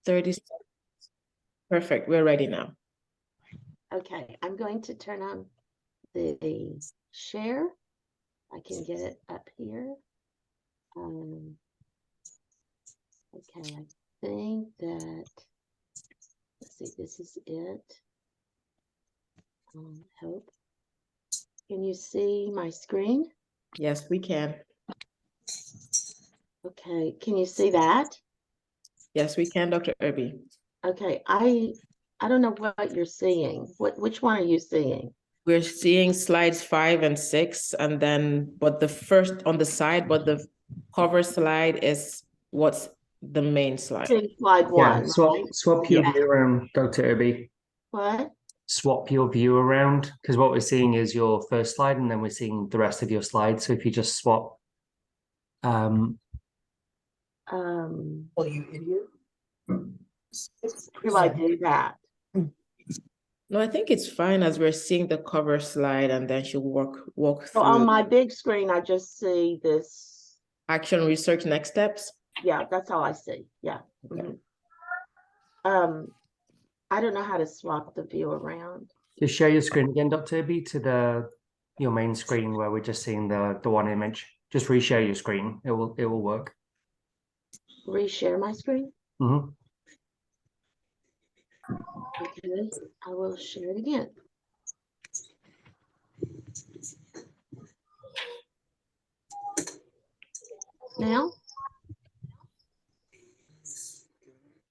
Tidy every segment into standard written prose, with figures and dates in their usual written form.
30. Perfect. We're ready now. Okay, I'm going to turn on the share. I can get it up here. Okay, I think that, let's see, this is it. Hope. Can you see my screen? Yes, we can. Okay, can you see that? Yes, we can, Dr. Irby. Okay, I don't know what you're seeing. Which one are you seeing? We're seeing slides 5 and 6, and then, but the first on the side, but the cover slide is what's the main slide. Slide one. Yeah, swap your Yeah. view around, Dr. Irby. What? Swap your view around, because what we're seeing is your first slide, and then we're seeing the rest of your slides. So if you just swap. Oh, you idiot. do I do that? No, I think it's fine as we're seeing the cover slide, and then she'll walk So through on my big screen, I just see this. action, research, next steps. Yeah, that's all I see. Yeah. Okay. I don't know how to swap the view around. Just share your screen again, Dr. Irby, to your main screen where we're just seeing the one image. Just reshare your screen. It will work. Reshare my screen? Mm-hmm. Okay, I will share it again. Now?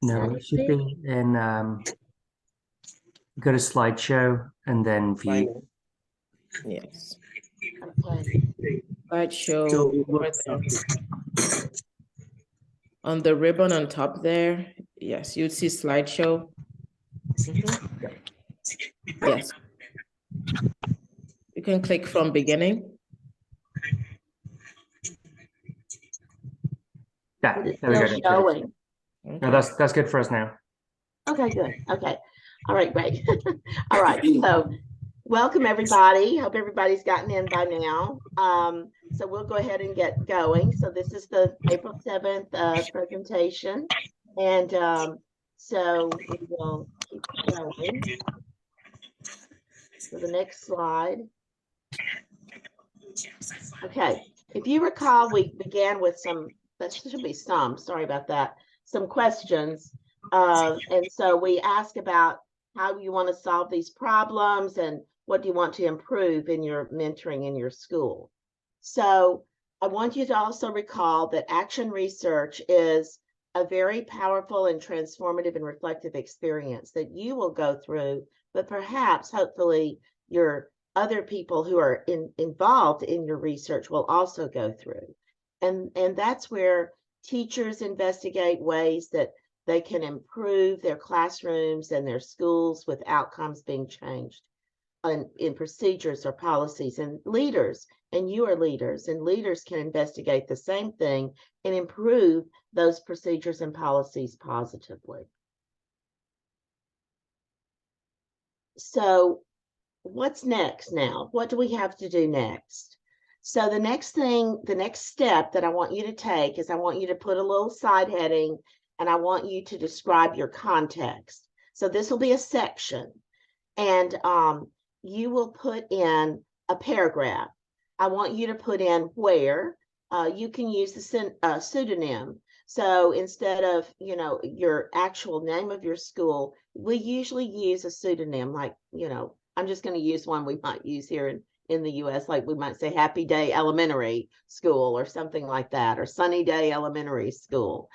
No, it should be in go to slideshow and then view. Yes. Okay. Slideshow. On the ribbon on top there, yes, you'd see slideshow. Yes. You can click from beginning. Yeah, But it's there we go. still showing. No, that's good for us now. Okay, good. Okay. All right, great. All right. So welcome everybody. Hope everybody's gotten in by now. So we'll go ahead and get going. So this is the April 7th presentation. And so we will keep going. So the next slide. Okay. If you recall, we began with some, that should be some, sorry about that, some questions. And so we ask about how you want to solve these problems and what do you want to improve in your mentoring in your school. So I want you to also recall that action research is a very powerful and transformative and reflective experience that you will go through, but perhaps hopefully your other people who are involved in your research will also go through. And that's where teachers investigate ways that they can improve their classrooms and their schools with outcomes being changed in procedures or policies, and leaders, and you are leaders, and leaders can investigate the same thing and improve those procedures and policies positively. So what's next now? What do we have to do next? So the next step that I want you to take is I want you to put a little side heading and I want you to describe your context. So this will be a section and you will put in a paragraph. I want you to put in where. You can use the pseudonym. So instead of, your actual name of your school, we usually use a pseudonym like, I'm just going to use one we might use here in the US, like we might say Happy Day Elementary School or something like that, or Sunny Day Elementary School.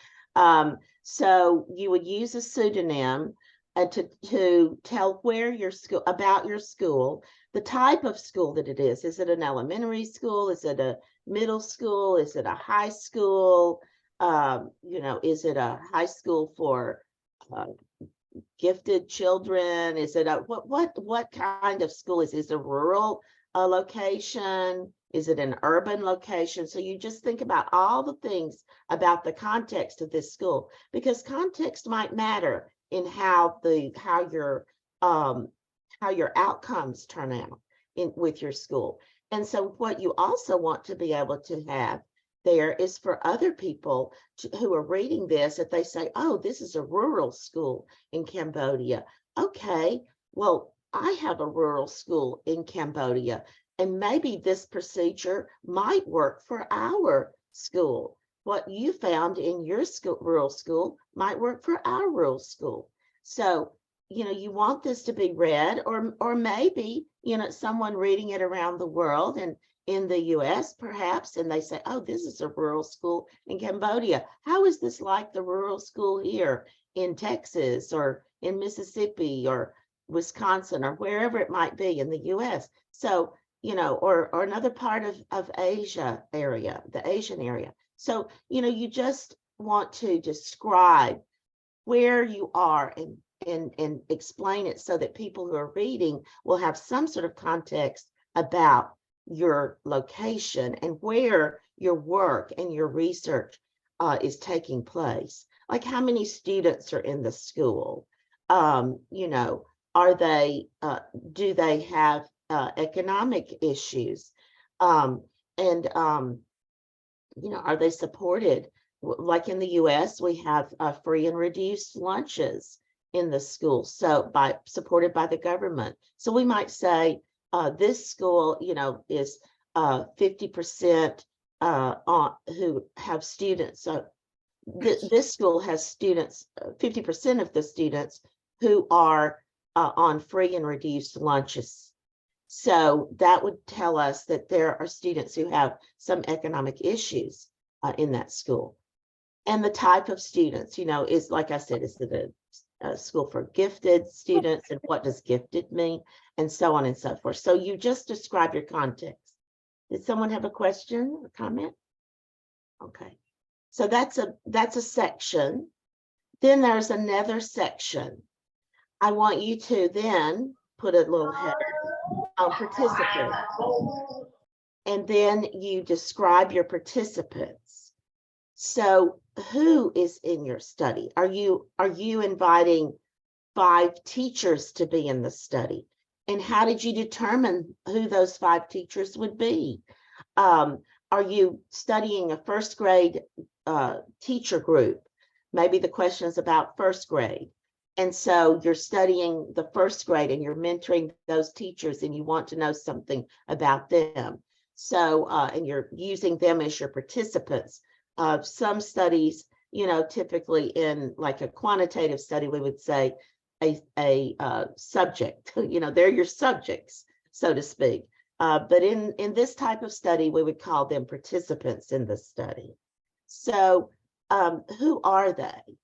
So you would use a pseudonym to tell where your school, about your school, the type of school that it is. Is it an elementary school? Is it a middle school? Is it a high school? Is it a high school for gifted children? Is it a what kind of school is it a rural location? Is it an urban location? So you just think about all the things about the context of this school, because context might matter in how your outcomes turn out with your school. And so what you also want to be able to have there is for other people who are reading this, if they say, oh, this is a rural school in Cambodia. Okay, well, I have a rural school in Cambodia, and maybe this procedure might work for our school. What you found in your school, rural school, might work for our rural school. So, you know, you want this to be read, or maybe, you know, someone reading it around the world and in the US perhaps, and they say, oh, this is a rural school in Cambodia. How is this like the rural school here in Texas or in Mississippi or Wisconsin or wherever it might be in the US? So, you know, or another part of Asia area, the Asian area. So, you know, you just want to describe where you are and explain it so that people who are reading will have some sort of context about your location and where your work and your research is taking place. Like how many students are in the school? You know, are they, do they have economic issues? You know, are they supported? Like in the US, we have free and reduced lunches in the school, so supported by the government. So we might say this school, you know, is 50% who have students. So this school has students, 50% of the students who are on free and reduced lunches. So that would tell us that there are students who have some economic issues in that school. And the type of students, you know, is, like I said, is it a school for gifted students, and what does gifted mean, and so on and so forth. So you just describe your context. Did someone have a question or comment? Okay, so that's a section. Then there's another section. I want you to then put a little header on participants, and then you describe your participants. So who is in your study? Are you inviting 5 teachers to be in the study? And how did you determine who those 5 teachers would be? Are you studying a first grade teacher group? Maybe the question is about first grade. And so you're studying the first grade and you're mentoring those teachers and you want to know something about them. So, and you're using them as your participants. Some studies, you know, typically in like a quantitative study, we would say a subject, you know, they're your subjects, so to speak. But in this type of study, we would call them participants in the study. So who are they?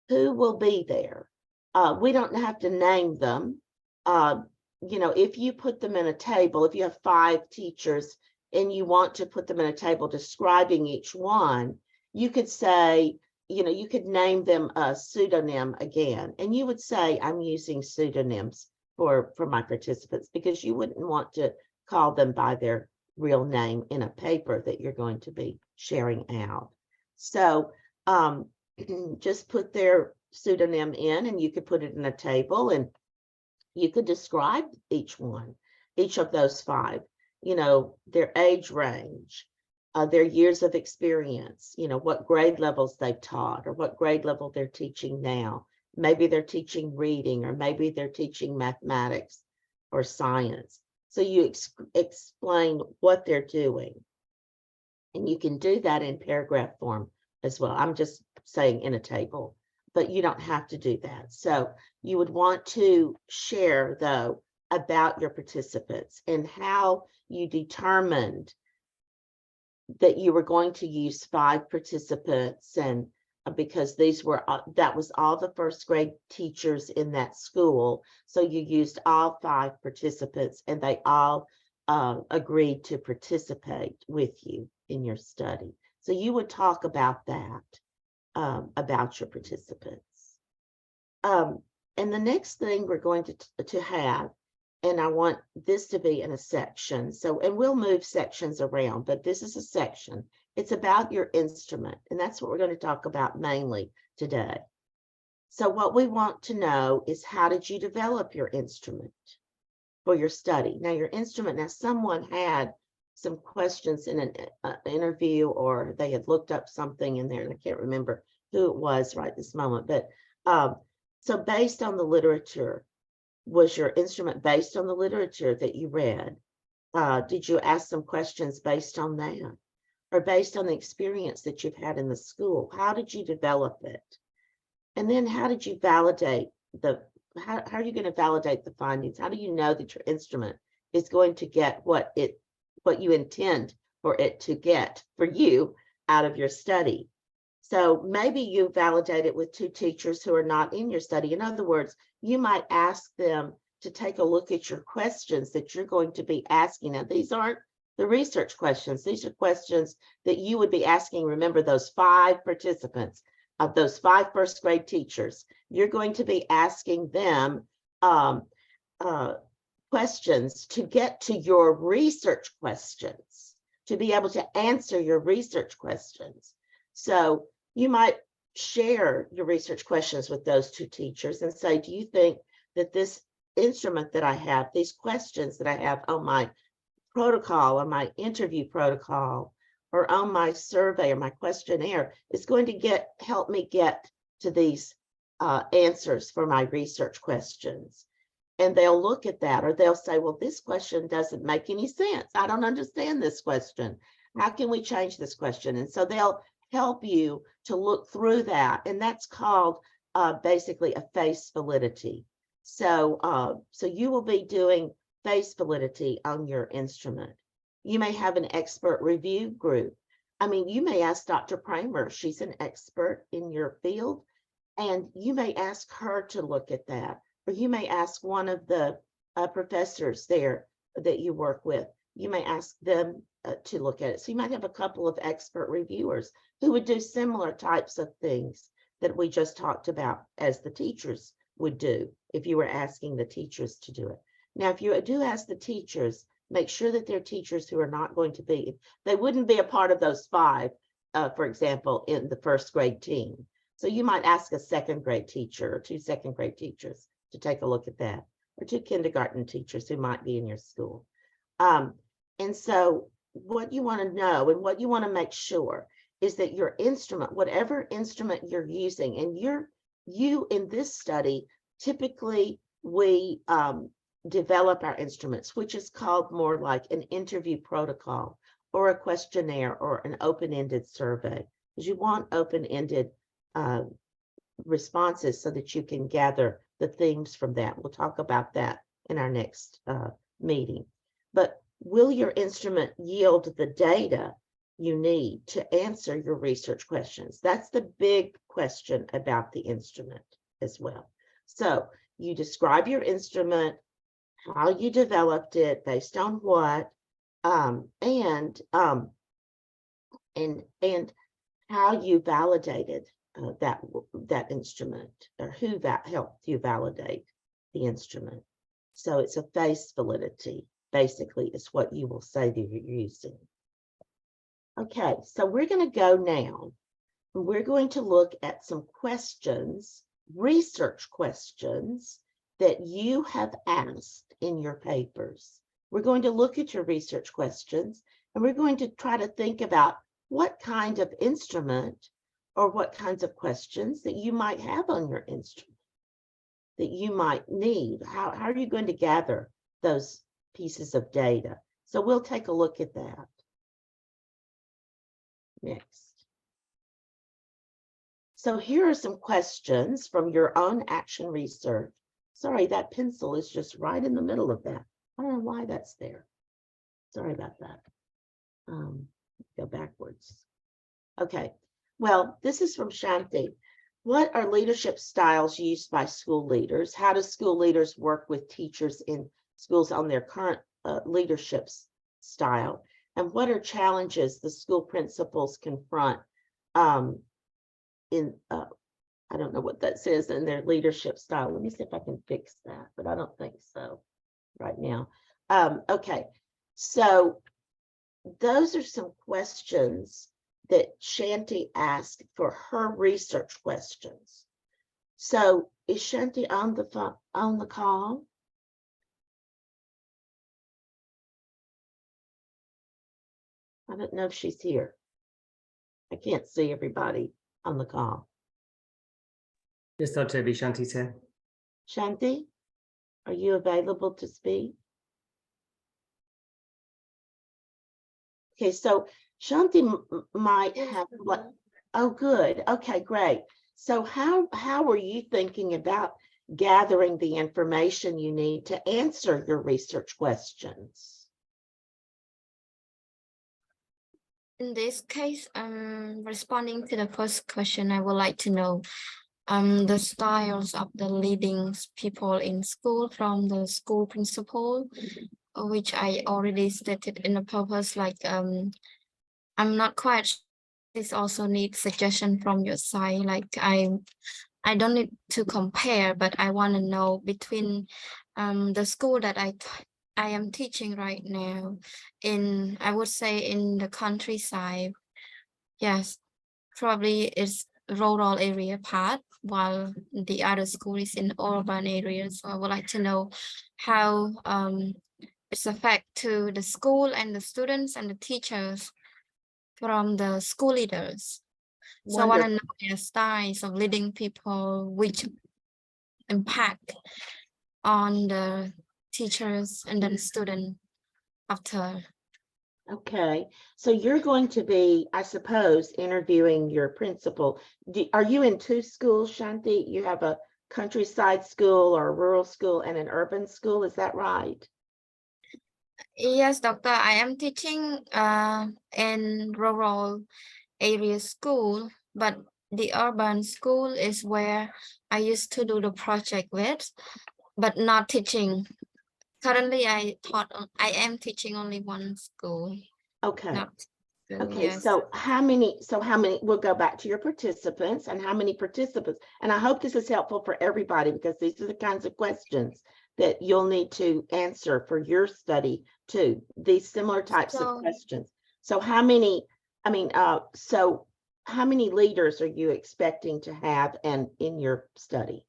Who will be there? We don't have to name them. You know, if you put them in a table, if you have 5 teachers and you want to put them in a table describing each one, you could say, you know, you could name them a pseudonym again. And you would say, I'm using pseudonyms for my participants, because you wouldn't want to call them by their real name in a paper that you're going to be sharing out. So just put their pseudonym in, and you could put it in a table, and you could describe each one, each of those 5, you know, their age range, their years of experience, you know, what grade levels they've taught or what grade level they're teaching now. Maybe they're teaching reading, or maybe they're teaching mathematics or science. So you explain what they're doing. And you can do that in paragraph form as well. I'm just saying in a table, but you don't have to do that. So you would want to share, though, about your participants and how you determined that you were going to use 5 participants, and because these were that was all the first grade teachers in that school. So you used all 5 participants, and they all agreed to participate with you in your study. So you would talk about that, about your participants. And the next thing we're going to have, and I want this to be in a section. So, and we'll move sections around, but this is a section. It's about your instrument, and that's what we're going to talk about mainly today. So what we want to know is, how did you develop your instrument for your study? Now, your instrument, now someone had some questions in an interview, or they had looked up something in there, and I can't remember who it was right this moment, but so based on the literature, was your instrument based on the literature that you read? Did you ask some questions based on that, or based on the experience that you've had in the school? How did you develop it? And then how did you validate how are you going to validate the findings? How do you know that your instrument is going to get what you intend for it to get for you out of your study? So maybe you validate it with two teachers who are not in your study. In other words, you might ask them to take a look at your questions that you're going to be asking. Now, these aren't the research questions. These are questions that you would be asking. Remember, those 5 participants, of those 5 first grade teachers, you're going to be asking them questions to get to your research questions, to be able to answer your research questions. So you might share your research questions with those 2 teachers and say, do you think that this instrument that I have, these questions that I have on my protocol, or my interview protocol, or on my survey or my questionnaire, is going to help me get to these answers for my research questions? And they'll look at that, or they'll say, well, this question doesn't make any sense. I don't understand this question. How can we change this question? And so they'll help you to look through that. And that's called basically a face validity. So, so you will be doing face validity on your instrument. You may have an expert review group. I mean, you may ask Dr. Kramer, she's an expert in your field, and you may ask her to look at that. Or you may ask one of the professors there that you work with. You may ask them to look at it. So you might have a couple of expert reviewers who would do similar types of things that we just talked about as the teachers would do if you were asking the teachers to do it. Now, if you do ask the teachers, make sure that they're teachers who are not going to be, they wouldn't be a part of those 5, for example, in the first grade team. So you might ask a second grade teacher or 2 second grade teachers to take a look at that, or 2 kindergarten teachers who might be in your school. And so what you want to know and what you want to make sure is that your instrument, whatever instrument you're using, and you in this study, typically we develop our instruments, which is called more like an interview protocol or a questionnaire or an open-ended survey, because you want open-ended responses so that you can gather the themes from that. We'll talk about that in our next meeting. But will your instrument yield the data you need to answer your research questions? That's the big question about the instrument as well. So you describe your instrument, how you developed it, based on what, and how you validated that instrument, or who that helped you validate the instrument. So it's a face validity, basically, is what you will say that you're using. Okay, so we're going to go now. We're going to look at some questions, research questions that you have asked in your papers. We're going to look at your research questions, and we're going to try to think about what kind of instrument or what kinds of questions that you might have on your instrument that you might need. How are you going to gather those pieces of data? So we'll take a look at that next. So here are some questions from your own action research. Sorry, that pencil is just right in the middle of that. I don't know why that's there. Sorry about that. Go backwards. Okay, well, this is from Shanti. What are leadership styles used by school leaders? How do school leaders work with teachers in schools on their current leadership style? And what are challenges the school principals confront in I don't know what that says in their leadership style. Let me see if I can fix that, but I don't think so right now. Okay, so those are some questions that Shanti asked for her research questions. So is Shanti on the call? I don't know if she's here. I can't see everybody on the call. Yes, Dr. B, Shanti's here. Shanti, are you available to speak? Okay, so Shanti might have like, oh, good. Okay, great. So how are you thinking about gathering the information you need to answer your research questions? In this case, responding to the first question, I would like to know the styles of the leading people in school from the school principal, which I already stated in the purpose, like I'm not quite sure. This also needs suggestion from your side. Like I don't need to compare, but I want to know between the school that I am teaching right now in, I would say, in the countryside. Yes, probably it's rural area part, while the other school is in urban areas. So I would like to know how it's affect to the school and the students and the teachers from the school leaders. So I want to know their styles of leading people, which impact on the teachers and then student after. Okay, so you're going to be, I suppose, interviewing your principal. Are you in two schools, Shanti? You have a countryside school or a rural school and an urban school, is that right? Yes, doctor, I am teaching in rural area school, but the urban school is where I used to do the project with, but not teaching. Currently, I am teaching only one school. Okay. Not school, Okay, yes. so how many, we'll go back to your participants and how many participants, and I hope this is helpful for everybody because these are the kinds of questions that you'll need to answer for your study too, these similar types of questions. So how many, so how many leaders are you expecting to have and in your study?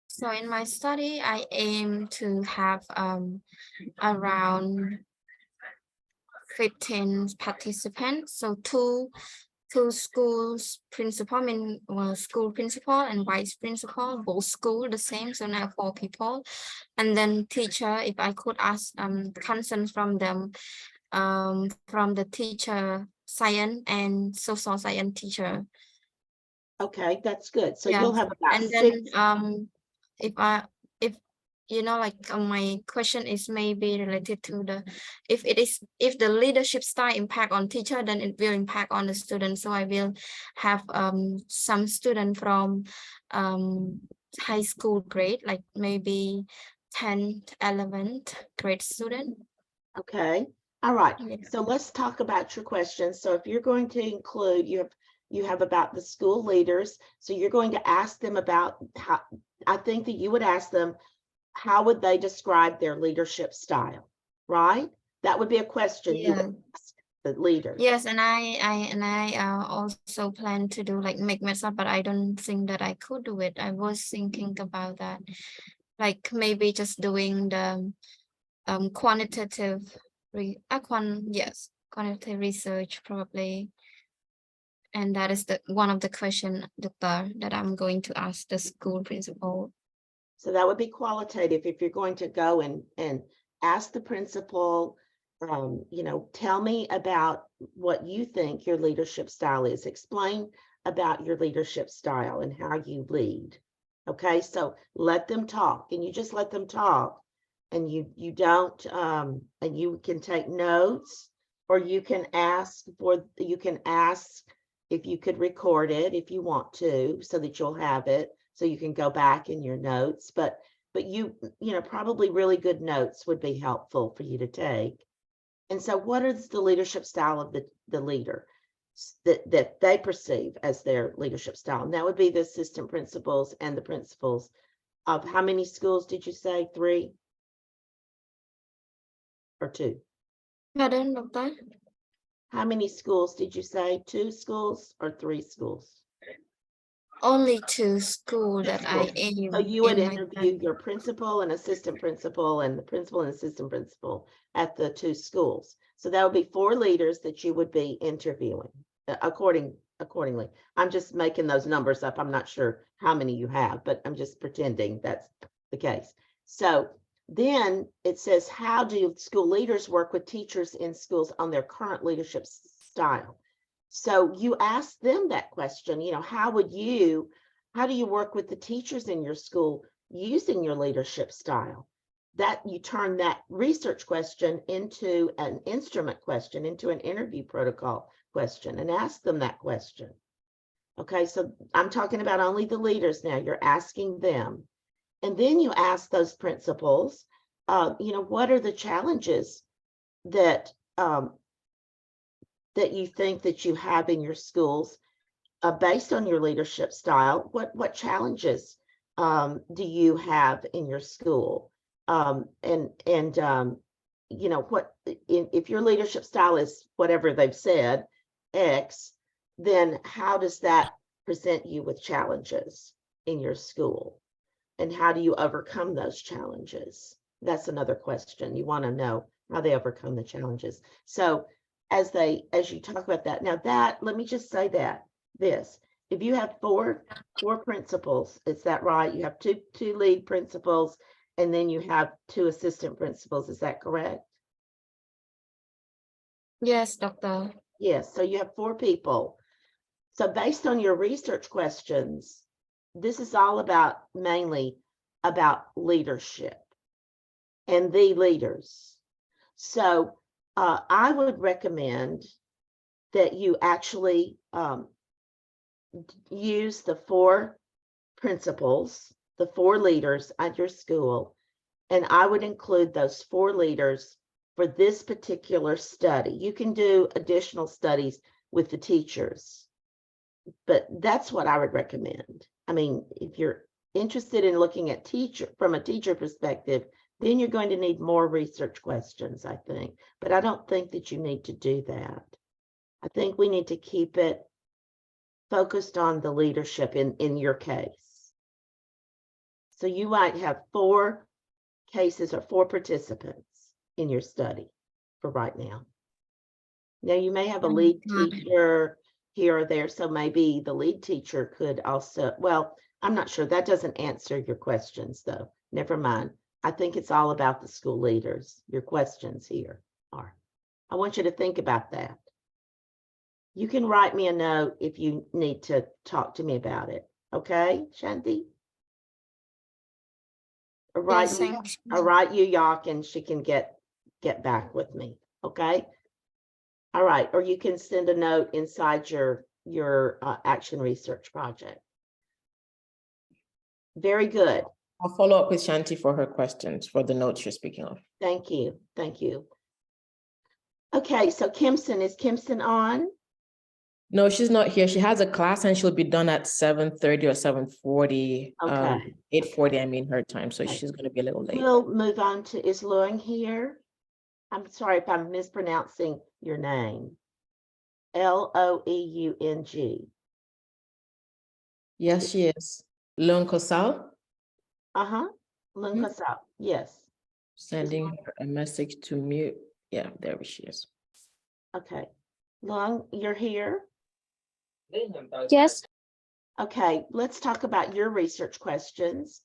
So in my study, I aim to have around 15 participants. So two schools principal, school principal and vice principal, both school the same. So now 4 people, and then teacher. If I could ask consent from them, from the teacher science and social science teacher. Okay, that's good. So Yeah. you'll have about And 6. then if you know, like my question is maybe related to the, if the leadership style impact on teacher, then it will impact on the student. So I will have some student from high school grade, like maybe 10th, 11th grade student. Okay, all right. Yeah. So let's talk about your questions. So if you're going to include, you have about the school leaders. So you're going to ask them about how, I think that you would ask them, how would they describe their leadership style, right? That would be a question you would ask the leaders. Yes, and I also plan to do like make myself, but I don't think that I could do it. I was thinking about that, like maybe just doing the quantitative quantitative research probably, and that is the one of the question that I'm going to ask the school principal. So that would be qualitative. If you're going to go and ask the principal, tell me about what you think your leadership style is. Explain about your leadership style and how you lead. Okay, so let them talk, and you just let them talk, and you don't, and you can take notes, or you can ask if you could record it if you want to, so that you'll have it, so you can go back in your notes. But you probably really good notes would be helpful for you to take. And so what is the leadership style of the leader that they perceive as their leadership style? And that would be the assistant principals and the principals of how many schools did you say? 3 or 2? Pardon, doctor? How many schools did you say? 2 schools or 3 schools? only two school that I aim So you would in my interview your principal and assistant principal and the principal and assistant principal at the two schools. So that would be 4 leaders that you would be interviewing accordingly. I'm just making those numbers up. I'm not sure how many you have, but I'm just pretending that's the case. So then it says, how do school leaders work with teachers in schools on their current leadership style? So you ask them that question, you know, how do you work with the teachers in your school using your leadership style? That you turn that research question into an instrument question, into an interview protocol question, and ask them that question. Okay, so I'm talking about only the leaders now. You're asking them. And then you ask those principals, you know, what are the challenges that that you think that you have in your schools based on your leadership style? What challenges do you have in your school? You know, if your leadership style is whatever they've said, X, then how does that present you with challenges in your school? And how do you overcome those challenges? That's another question. You want to know how they overcome the challenges. So as you talk about that, now that, let me just say that this, if you have four principals, is that right? You have two lead principals, and then you have 2 assistant principals. Is that correct? Yes, Doctor. Yes, so you have 4 people. So based on your research questions, this is all about mainly about leadership and the leaders. So I would recommend that you actually use the 4 principals, the 4 leaders at your school, and I would include those 4 leaders for this particular study. You can do additional studies with the teachers, but that's what I would recommend. I mean, if you're interested in looking at from a teacher perspective, then you're going to need more research questions, I think. But I don't think that you need to do that. I think we need to keep it focused on the leadership in your case. So you might have 4 cases or 4 participants in your study for right now. Now you may have a lead teacher here or there, so maybe the lead teacher could also, well, I'm not sure. That doesn't answer your questions though. Never mind. I think it's all about the school leaders. Your questions here are. I want you to think about that. You can write me a note if you need to talk to me about it. Okay, Shanti? Or Yes, write thanks. you, Yak, and she can get back with me. Okay. All right. Or you can send a note inside your action research project. Very good. I'll follow up with Shanti for her questions for the notes you're speaking of. Thank you. Thank you. Okay, so Kimson, is Kimson on? No, she's not here. She has a class and she'll be done at 7:30 or 7:40. Okay. 8:40, I mean her time. So Okay. she's going to be a little late. We'll move on to, is Luang here? I'm sorry if I'm mispronouncing your name. Loeung. Yes, she is. Leung Kosal, Luang Kosal. Yes. sending her a message to mute. Yeah, there she is. Okay. Luang, you're here? Yes, Okay, let's talk about your research questions.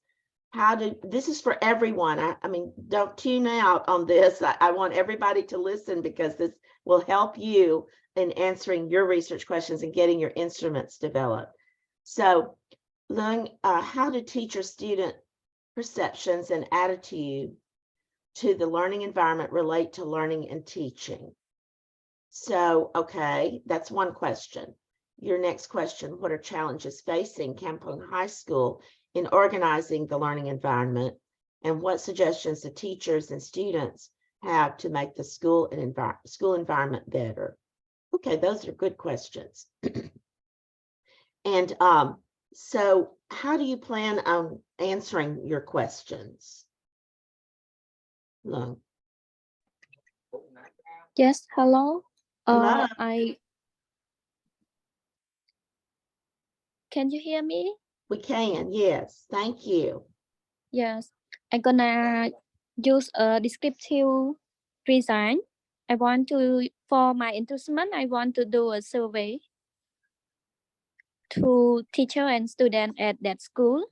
This is for everyone. I mean, don't tune out on this. I want everybody to listen because this will help you in answering your research questions and getting your instruments developed. So, Leung, how do teacher-student perceptions and attitude to the learning environment relate to learning and teaching? So, okay, that's one question. Your next question, what are challenges facing Kampong High School in organizing the learning environment? And what suggestions do teachers and students have to make the school environment better? Okay, those are good questions. And so how do you plan on answering your questions? Leung. yes, hello. Hello. can you hear me? We can, yes, thank you. Yes, I'm gonna use a descriptive design. I want to, for my endorsement, I want to do a survey to teacher and student at that school.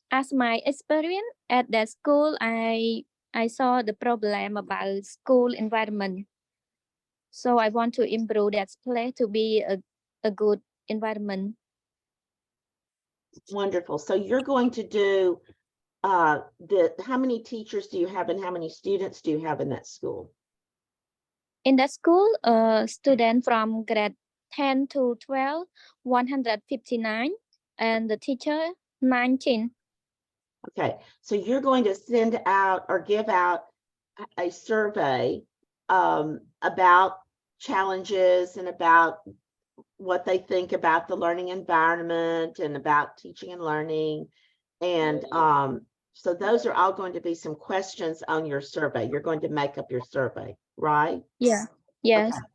As my experience at that school, I saw the problem about school environment. So I want to improve that place to be a good environment. Wonderful. So you're going to do how many teachers do you have and how many students do you have in that school? In that school, student from grade 10 to 12, 159, and the teacher 19. Okay, so you're going to send out or give out a survey about challenges and about what they think about the learning environment and about teaching and learning. And so those are all going to be some questions on your survey. You're going to make up your survey, right? Yeah. Yes. Okay.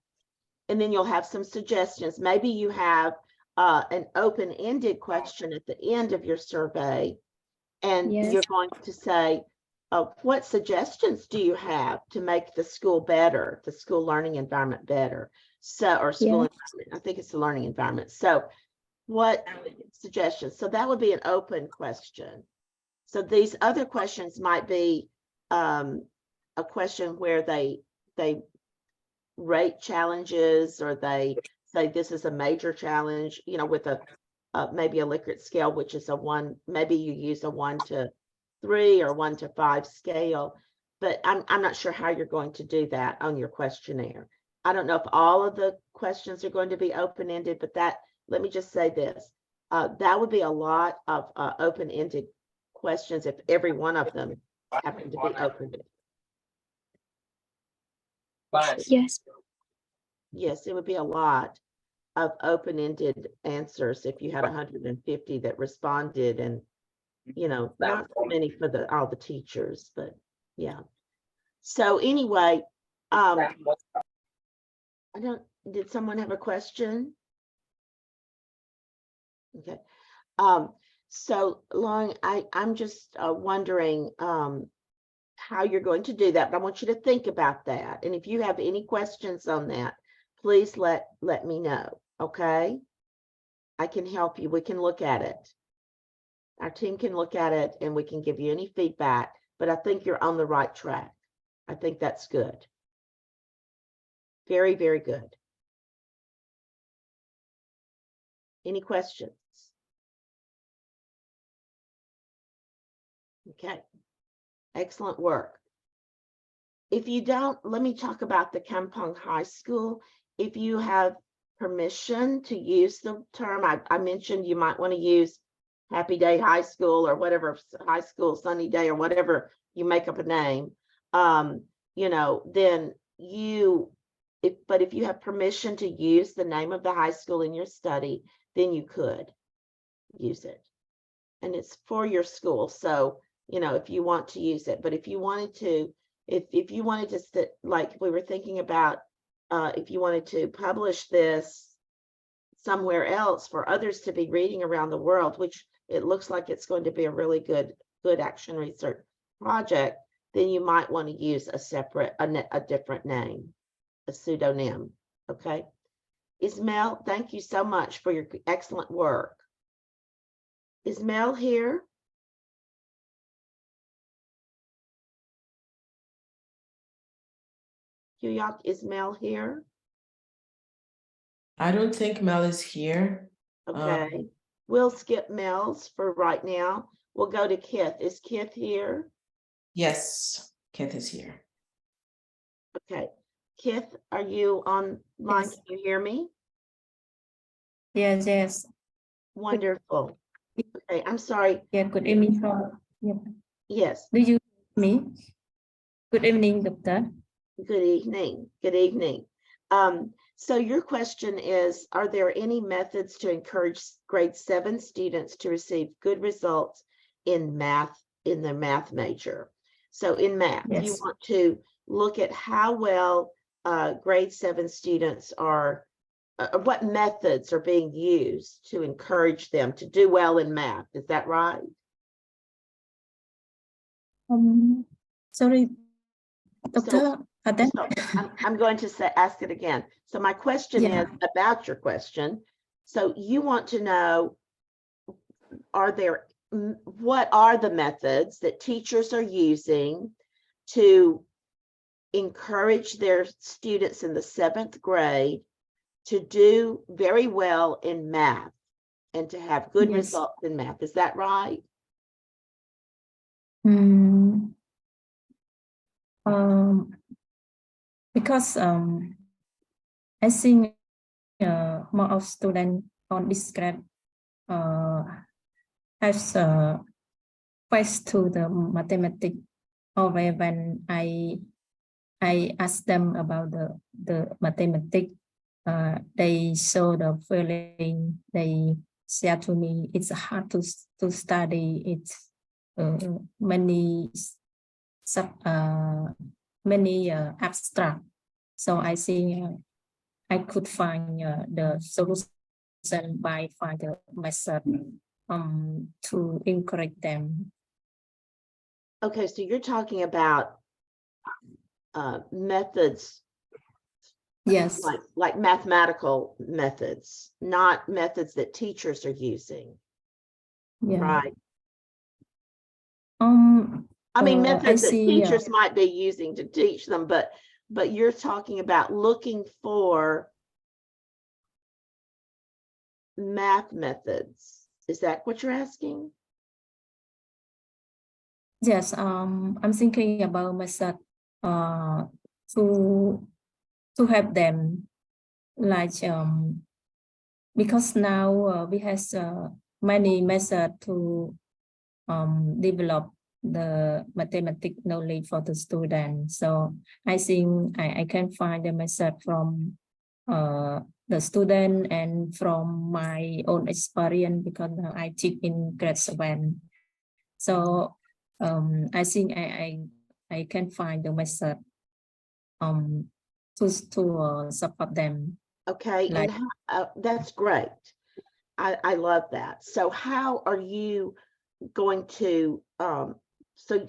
And then you'll have some suggestions. Maybe you have an open-ended question at the end of your survey. And Yes. you're going to say, what suggestions do you have to make the school better, the school learning environment better? So, or school environment, I think it's the learning environment. So what suggestions? So that would be an open question. So these other questions might be a question where they rate challenges, or they say this is a major challenge, you know, with a maybe a Likert scale, which is a 1, maybe you use a 1 to 3 or 1 to 5 scale, but I'm not sure how you're going to do that on your questionnaire. I don't know if all of the questions are going to be open-ended, but let me just say this, that would be a lot of open-ended questions if every one of them happened to be open-ended. Yes. Yes, it would be a lot of open-ended answers if you had 150 that responded, and you know, not so many for all the teachers, but yeah. So anyway, did someone have a question? Okay. So Lauren, I'm just wondering how you're going to do that, but I want you to think about that. And if you have any questions on that, please let me know, okay? I can help you. We can look at it. Our team can look at it and we can give you any feedback, but I think you're on the right track. I think that's good. Very, very good. Any questions? Okay. Excellent work. If you don't, let me talk about the Kampong High School. If you have permission to use the term, I mentioned you might want to use Happy Day High School or whatever, high school, sunny day, or whatever you make up a name, you know, then but if you have permission to use the name of the high school in your study, then you could use it. And it's for your school. So, you know, if you want to use it, but if you wanted to, if you wanted to, like we were thinking about, if you wanted to publish this somewhere else for others to be reading around the world, which it looks like it's going to be a really good action research project, then you might want to use a different name, a pseudonym. Okay. Ismail, thank you so much for your excellent work. Is Mel here? Huyok, is Mel here? I don't think Mel is here. Okay, we'll skip Mel's for right now. We'll go to Kith. Is Kith here? Yes, Kith is here. Okay, Kith, are you online? Yes. Can you hear me? Yes, yes. Wonderful. Okay, I'm sorry. Yeah, good evening. Yeah. Yes, Do you hear me? Good evening, doctor. good evening. Good evening. So your question is, are there any methods to encourage grade 7 students to receive good results in math, in their math major? So in math, you Yes. want to look at how well grade 7 students are what methods are being used to encourage them to do well in math? Is that right? Sorry, Dr. Aden. So I'm going to ask it again. So my question Yeah. is about your question. So you want to know, what are the methods that teachers are using to encourage their students in the 7th grade to do very well in math and to have good Yes. results in math? Is that right? Because I think more of students on this grade has quest to the mathematics. Always when I ask them about the mathematics, they show the feeling. They say to me, it's hard to study. It's many abstract. So I think I could find the solution by find the method to encourage them. Okay, so you're talking about methods, Yes. like mathematical methods, not methods that teachers are using, Yeah. right? I I mean, methods that see, teachers might be using to teach them, but you're talking about looking for math methods. Is that what you're asking? yes. I'm thinking about method to help them, like because now we have many methods to develop the mathematics knowledge for the student. So I think I can find the method from the student and from my own experience, because I teach in grade 7. So I think I can find the method to support them. Okay, Like- and that's great. I love that. So how are you going to,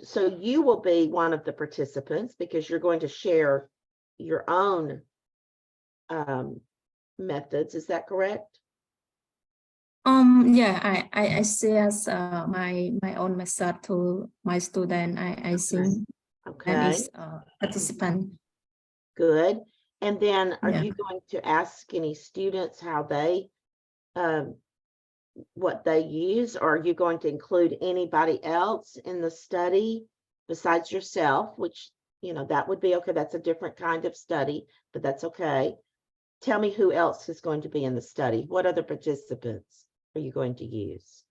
so you will be one of the participants because you're going to share your own methods. Is that correct? Yeah, I share my own method to my student. I think and Okay, each participant. good. And then are Yeah. you going to ask any students how they, what they use, or are you going to include anybody else in the study besides yourself, which, you know, that would be okay. That's a different kind of study, but that's okay. Tell me who else is going to be in the study. What other participants are you going to use?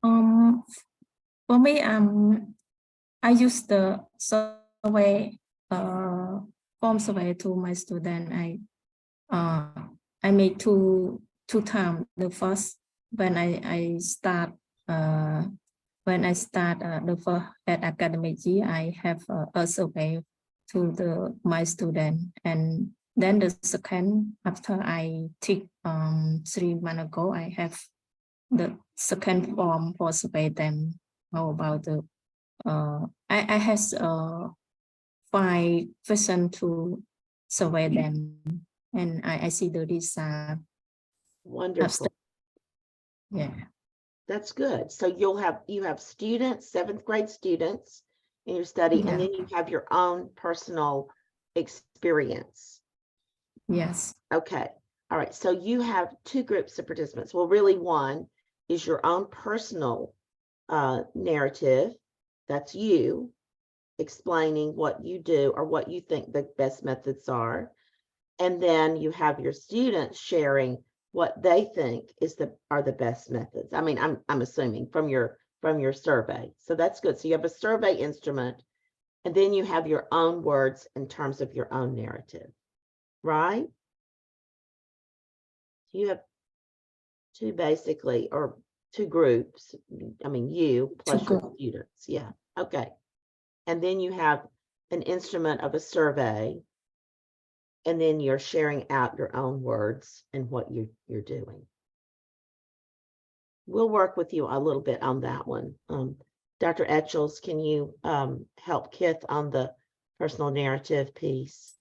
For me, I use the survey form survey to my student. I made two times. The first when I start the first at academic year, I have a survey to my student, and then the second after I took 3 months ago, I have the second form for survey them. How about the I have 5 questions to survey them, and I see the design. Wonderful. Yeah. That's good. So you have students, 7th grade students in your study, and Yeah. then you have your own personal experience. Yes. Okay. All right. So you have 2 groups of participants. Well, really one is your own personal narrative. That's you explaining what you do or what you think the best methods are. And then you have your students sharing what they think are the best methods. I mean, I'm assuming from your survey. So that's good. So you have a survey instrument, and then you have your own words in terms of your own narrative, right? You have 2 basically, or 2 groups. I mean, you plus your students. Yeah. Okay. And then you have an instrument of a survey. and then you're sharing out your own words and what you're doing. We'll work with you a little bit on that one. Dr. Etchells, can you help Kith on the personal narrative piece?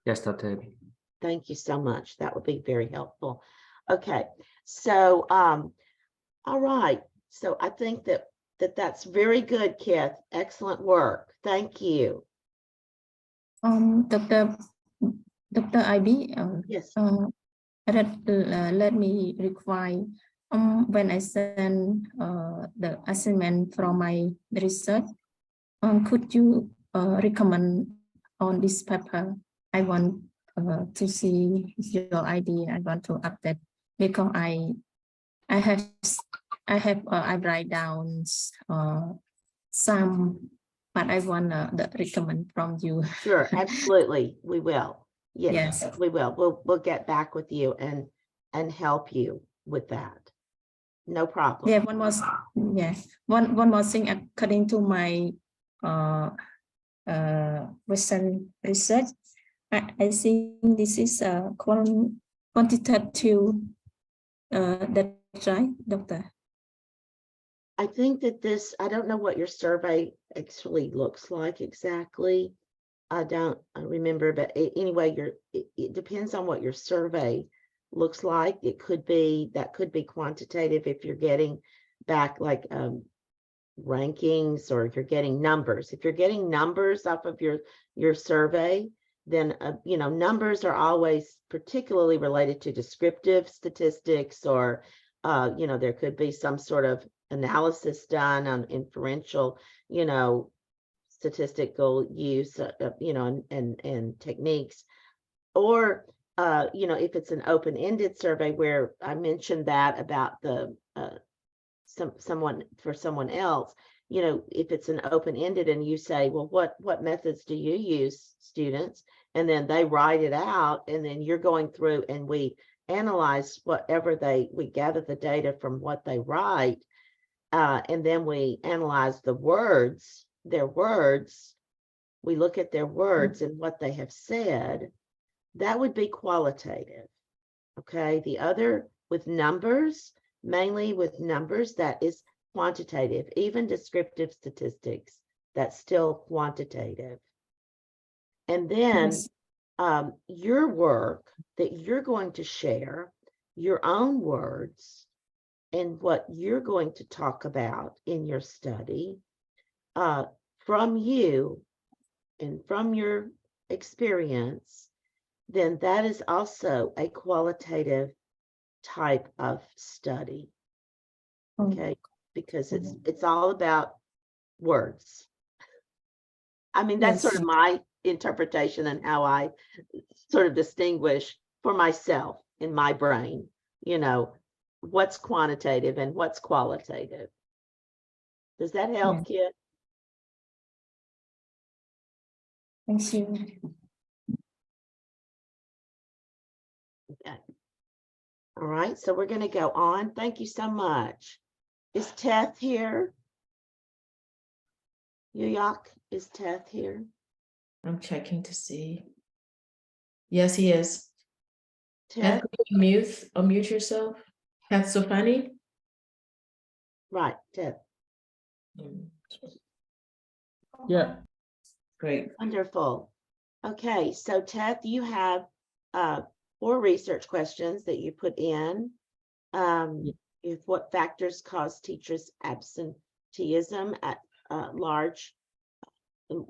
Yes, Dr. Abby. Thank you so much. That would be very helpful. Okay, so all right. So I think that's very good, Kith. Excellent work. Thank you. Dr. Ivy, Yes. let me require when I send the assignment from my research, could you recommend on this paper? I want to see your idea. I want to update because I write down some, but I want the recommend from you. Sure, absolutely. We will. Yes. We will. We'll get back with you and help you with that. No problem. Yeah, one more thing according to my recent research, I think this is a quantitative, that's right, Doctor? I think that this, I don't know what your survey actually looks like exactly. I remember, but anyway, it depends on what your survey looks like. That could be quantitative if you're getting back like rankings, or if you're getting numbers. If you're getting numbers off of your survey, then you know, numbers are always particularly related to descriptive statistics, or you know, there could be some sort of analysis done on inferential, you know, statistical use, you know, and techniques. Or you know, if it's an open-ended survey, where I mentioned that about the someone else, you know, if it's an open-ended and you say, well, what methods do you use, students? And then they write it out, and then you're going through and we analyze whatever we gather the data from what they write, and then we analyze their words. We look at their words and what they have said. That would be qualitative. Okay, the other with numbers, mainly with numbers, that is quantitative. Even descriptive statistics, that's still quantitative. And then Yes. your work that you're going to share, your own words, and what you're going to talk about in your study, from you and from your experience, then that is also a qualitative type of study. Okay, because it's all about words. I mean, that's sort of my interpretation and how I sort of distinguish for myself in my brain, you know, what's quantitative and what's qualitative. Does that help, Kit? Thank you. Okay. All right, so we're going to go on. Thank you so much. Is Teth here? Yuyak, is Teth here? I'm checking to see. Yes, he is. Teth, Unmute yourself. Teth Sofani. right, Teth. Yeah. Great. Wonderful. Okay, so Teth, you have 4 research questions that you put in. If what factors cause teachers' absenteeism at large in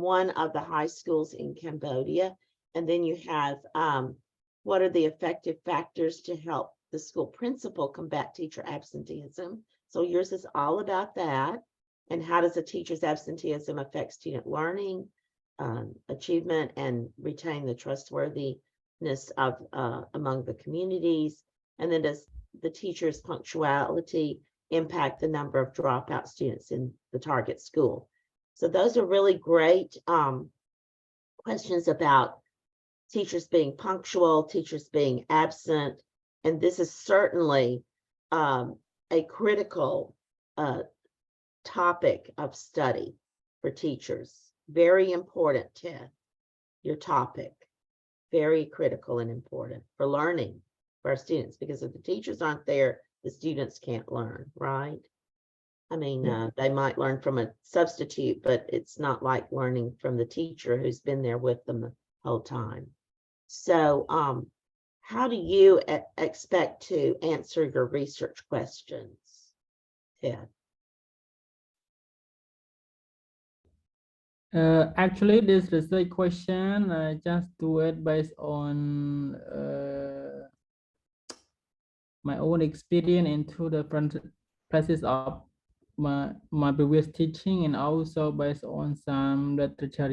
one of the high schools in Cambodia, and then you have what are the effective factors to help the school principal combat teacher absenteeism? So yours is all about that. And how does a teacher's absenteeism affect student learning, achievement, and retain the trustworthiness of among the communities? And then does the teacher's punctuality impact the number of dropout students in the target school? So those are really great questions about teachers being punctual, teachers being absent. And this is certainly a critical topic of study for teachers. Very important, Ted. Your topic, very critical and important for learning for our students, because if the teachers aren't there, the students can't learn, right? I mean, they might learn from a substitute, but it's not like learning from the teacher who's been there with them the whole time. So, how do you expect to answer your research questions, Ted? Actually, this research question, I just do it based on my own experience into the practice of my previous teaching, and also based on some literature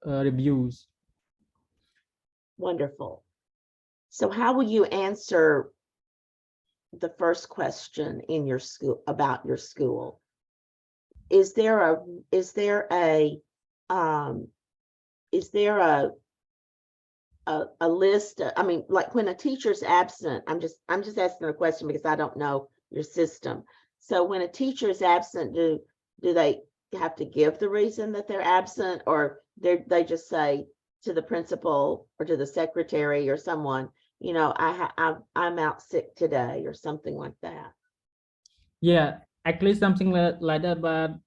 reviews. Wonderful. So how will you answer the first question in your school about your school? Is there a list? I mean, like when a teacher's absent, I'm just asking a question because I don't know your system. So when a teacher is absent, do they have to give the reason that they're absent, or they just say to the principal or to the secretary or someone, you know, I'm out sick today or something like that? Yeah, actually something like that, but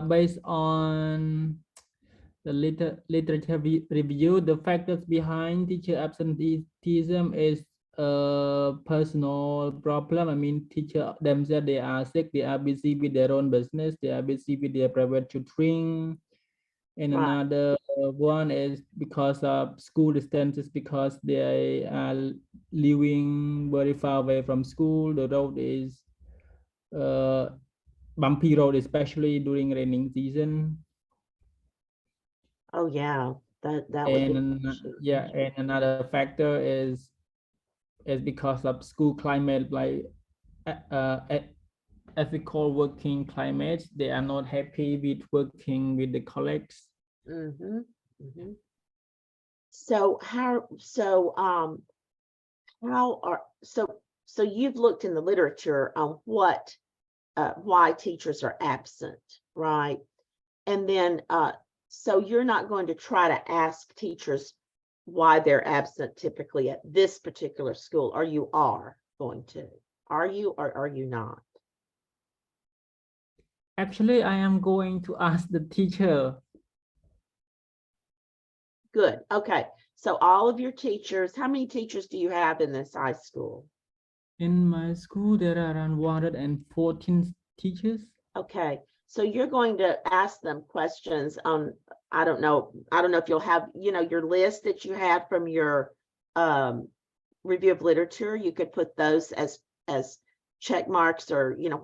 based on the literature review, the factors behind teacher absenteeism is a personal problem. I mean, teacher themselves, they are sick, they are busy with their own business, they are busy with their private tutoring. And Right. another one is because of school distances, because they are living very far away from school. The road is bumpy road, especially during raining season. Oh yeah, that would be an And issue. yeah, and another factor is because of school climate, like ethical working climate. They are not happy with working with the colleagues. So so you've looked in the literature on what why teachers are absent, right? And then so you're not going to try to ask teachers why they're absent typically at this particular school, or you are going to? Are you, or are you not? Actually, I am going to ask the teacher. Good. Okay. So all of your teachers, how many teachers do you have in this high school? In my school, there are around 114 teachers. Okay. So you're going to ask them questions on, I don't know if you'll have, you know, your list that you have from your review of literature. You could put those as check marks, or, you know,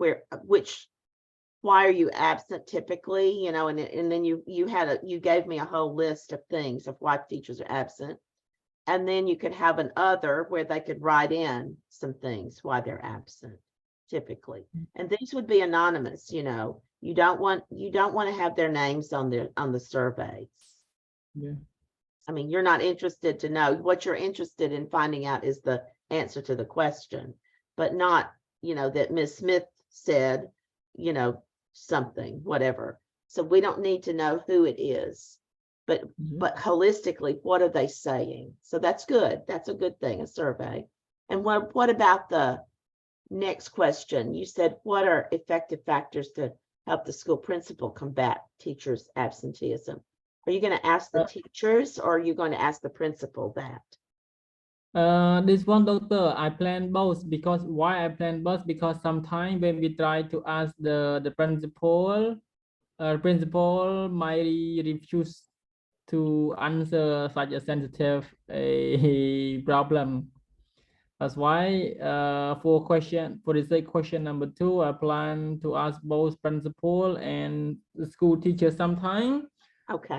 why are you absent typically, you know, and then you gave me a whole list of things of why teachers are absent. And then you could have an other where they could write in some things why they're absent typically. And these would be anonymous, you know. You don't want to have their names on the surveys. Yeah. I mean, you're not interested to know. What you're interested in finding out is the answer to the question, but not, you know, that Ms. Smith said, you know, something, whatever. So we don't need to know who it is, but holistically, what are they saying? So that's good. That's a good thing, a survey. And what about the next question? You said, what are effective factors to help the school principal combat teachers' absenteeism? Are you going to ask the teachers, or are you going to ask the principal that? This one, doctor, I plan both. Because why I plan both? Because sometimes when we try to ask the principal, principal might refuse to answer such a sensitive problem. That's why for the question number 2, I plan to ask both principal and the school teacher sometime. Okay.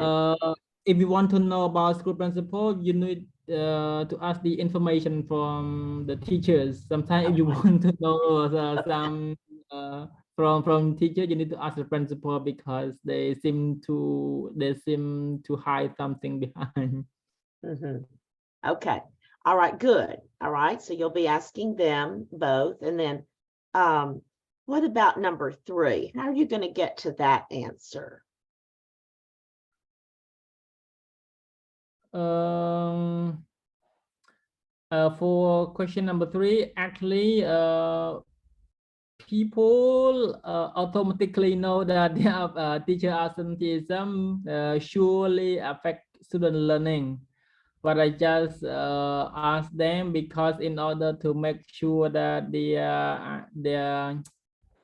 If you want to know about school principal, you need to ask the information from the teachers. Sometimes if you want to know some from teacher, you need to ask the principal, because they seem to hide something behind. Okay. All right, good. All right, so you'll be asking them both. And then what about number 3? How are you going to get to that answer? For question number 3, actually, people automatically know that their teacher absenteeism surely affect student learning. But I just ask them because in order to make sure that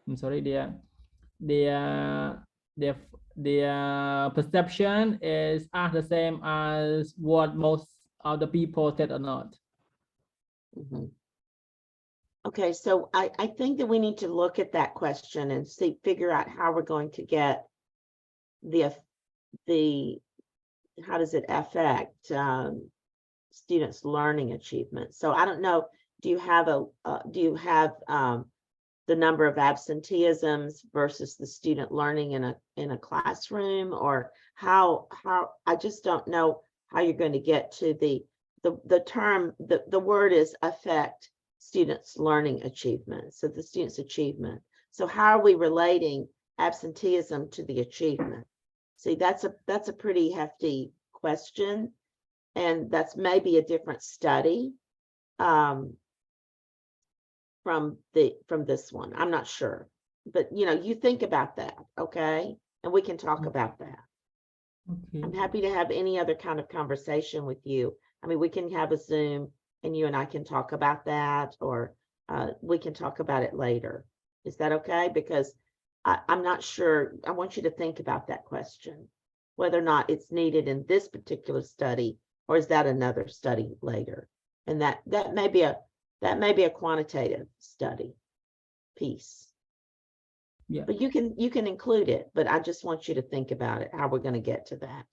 I'm sorry, their perception is the same as what most of the people said or not. Mhm. Okay, so I think that we need to look at that question and figure out how we're going to get the how does it affect students' learning achievement. So I don't know, do you have the number of absenteeisms versus the student learning in a classroom, or how I just don't know how you're going to get to the term, the word is affect students' learning achievement. So the students' achievement. So how are we relating absenteeism to the achievement? See, that's a pretty hefty question, and that's maybe a different study from this one. I'm not sure, but you think about that, okay? And we can talk about that. Okay. I'm happy to have any other kind of conversation with you. I mean, we can have a Zoom and you and I can talk about that, or we can talk about it later. Is that okay? Because I'm not sure. I want you to think about that question, whether or not it's needed in this particular study, or is that another study later? And that may be a quantitative study piece. Yeah. But you can include it, but I just want you to think about it, how we're going to get to that.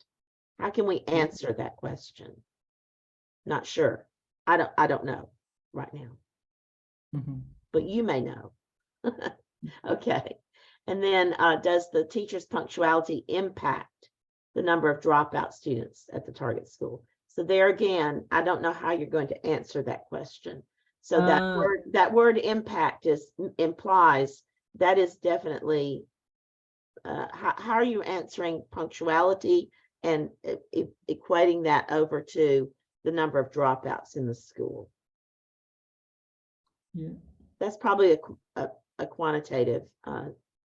How can we answer that question? Not sure. I don't know right now, but you may know. Okay. And then does the teacher's punctuality impact the number of dropout students at the target school? So there again, I don't know how you're going to answer that question. So that word impact implies that is definitely how are you answering punctuality and equating that over to the number of dropouts in the school? Yeah. That's probably a quantitative